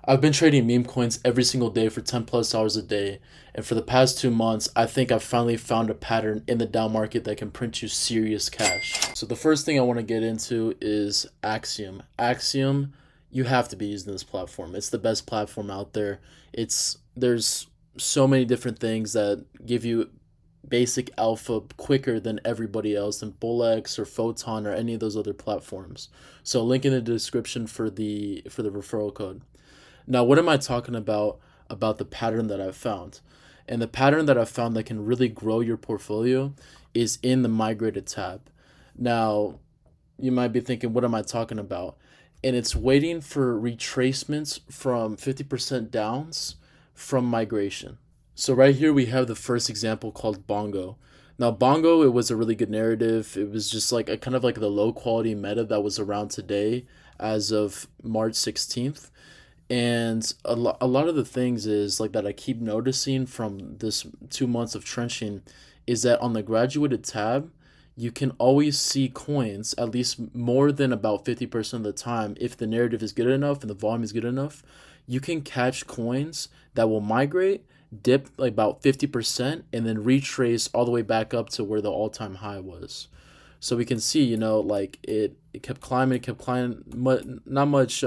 I've been trading meme coins every single day for 10 plus hours a day. And for the past 2 months, I think I've finally found a pattern in the down market that can print you serious cash. So the first thing I want to get into is Axiom. Axiom, you have to be using this platform. It's the best platform out there. There's so many different things that give you basic alpha quicker than everybody else than Bullx or Photon or any of those other platforms. So link in the description for the referral code. Now, what am I talking about the pattern that I've found? And the pattern that I've found that can really grow your portfolio is in the migrated tab. Now, you might be thinking, what am I talking about? And it's waiting for retracements from 50% downs from migration. So right here we have the first example called Bongo. Now Bongo, it was a really good narrative. It was just like a kind of like the low quality meta that was around today as of March 16th. And a lot of the things is like that I keep noticing from this 2 months of trenching is that on the graduated tab, you can always see coins at least more than about 50% of the time. If the narrative is good enough and the volume is good enough, you can catch coins that will migrate, dip like about 50%, and then retrace all the way back up to where the all-time high was. So we can see, like it kept climbing, not much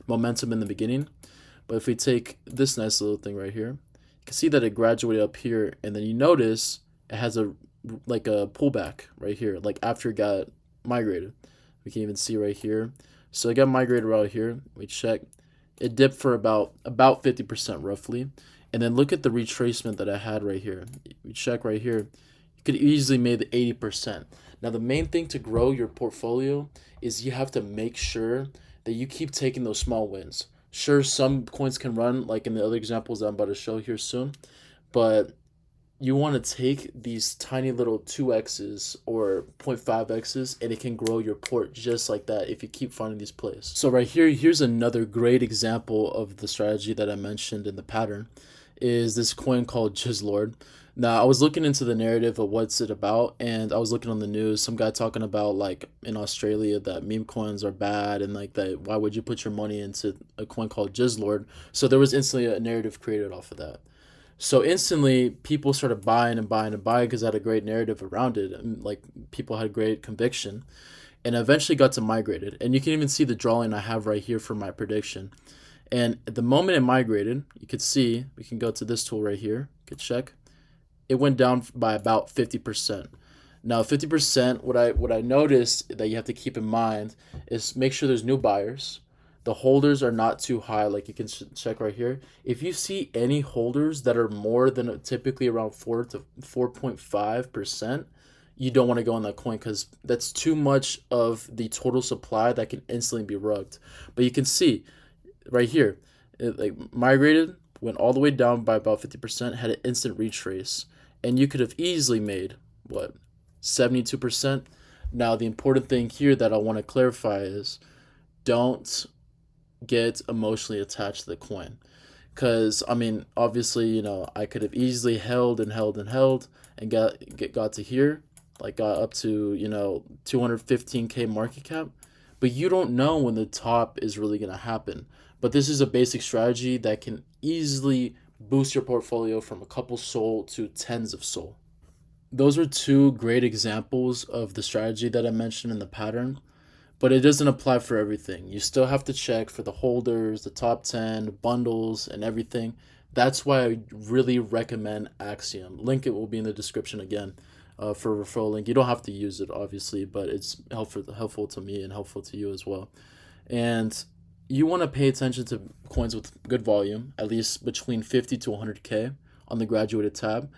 momentum in the beginning. But if we take this nice little thing right here, you can see that it graduated up here, and then you notice it has a like a pullback right here, like after it got migrated. We can even see right here. So it got migrated right here. We check. It dipped for about 50% roughly. And then look at the retracement that I had right here. We check right here. You could easily made the 80%. Now the main thing to grow your portfolio is you have to make sure that you keep taking those small wins. Sure, some coins can run like in the other examples that I'm about to show here soon, but you want to take these tiny little 2x's or 0.5x's and it can grow your port just like that if you keep finding these plays. So right here, here's another great example of the strategy that I mentioned in the pattern is this coin called Jizzlord. Now I was looking into the narrative of what's it about, and I was looking on the news, some guy talking about like in Australia that meme coins are bad and like that why would you put your money into a coin called Jizzlord? So there was instantly a narrative created off of that. So instantly, people started buying and buying and buying because it had a great narrative around it. And, like people had great conviction, and eventually got to migrated. And you can even see the drawing I have right here for my prediction. And at the moment it migrated, you could see we can go to this tool right here. You could check. It went down by about 50%. Now, 50%. What I noticed that you have to keep in mind is make sure there's new buyers. The holders are not too high, like you can check right here. If you see any holders that are more than typically around 4 to 4.5%, you don't want to go on that coin because that's too much of the total supply that can instantly be rugged. But you can see right here, it like migrated, went all the way down by about 50%, had an instant retrace, and you could have easily made what 72%. Now the important thing here that I want to clarify is don't get emotionally attached to the coin. Because, I mean, obviously, I could have easily held and held and held and got to here, like got up to, 215K market cap. But you don't know when the top is really going to happen. But this is a basic strategy that can easily boost your portfolio from a couple SOL to tens of SOL. Those are two great examples of the strategy that I mentioned in the pattern, but it doesn't apply for everything. You still have to check for the holders, the top 10, bundles, and everything. That's why I really recommend Axiom. Link it will be in the description again for a referral link. You don't have to use it, obviously, but it's helpful to me and helpful to you as well. And you want to pay attention to coins with good volume, at least between 50 to 100K on the graduated tab,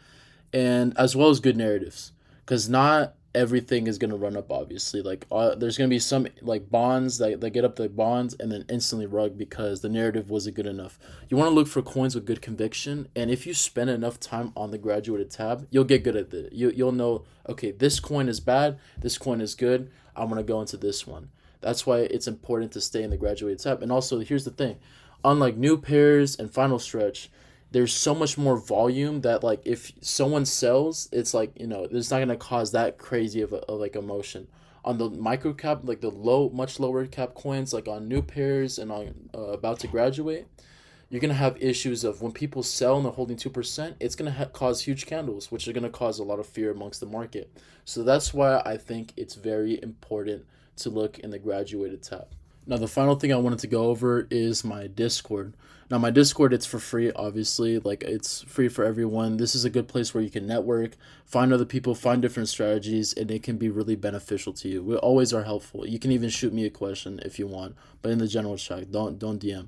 and as well as good narratives, because not everything is going to run up, obviously. Like there's going to be some like bonds that get up the bonds and then instantly rug because the narrative wasn't good enough. You want to look for coins with good conviction, and if you spend enough time on the graduated tab, you'll get good at it. You'll know, okay, this coin is bad, this coin is good, I'm going to go into this one. That's why it's important to stay in the graduated tab. And also, here's the thing, unlike new pairs and final stretch, there's so much more volume that like if someone sells, it's like it's not gonna cause that crazy of like emotion. On the micro cap, like the much lower cap coins, like on new pairs and on about to graduate, you're going to have issues of when people sell and they're holding 2%, it's going to cause huge candles, which are going to cause a lot of fear amongst the market. So that's why I think it's very important to look in the graduated tab. Now, the final thing I wanted to go over is my Discord. Now, my Discord, it's for free, obviously. Like, it's free for everyone. This is a good place where you can network, find other people, find different strategies, and it can be really beneficial to you. We always are helpful. You can even shoot me a question if you want, but in the general chat, don't DM.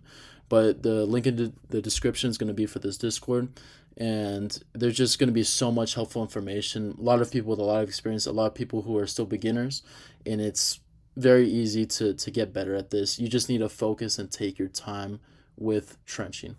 But the link in the description is going to be for this Discord. And there's just going to be so much helpful information. A lot of people with a lot of experience, a lot of people who are still beginners, and it's very easy to get better at this. You just need to focus and take your time with trenching.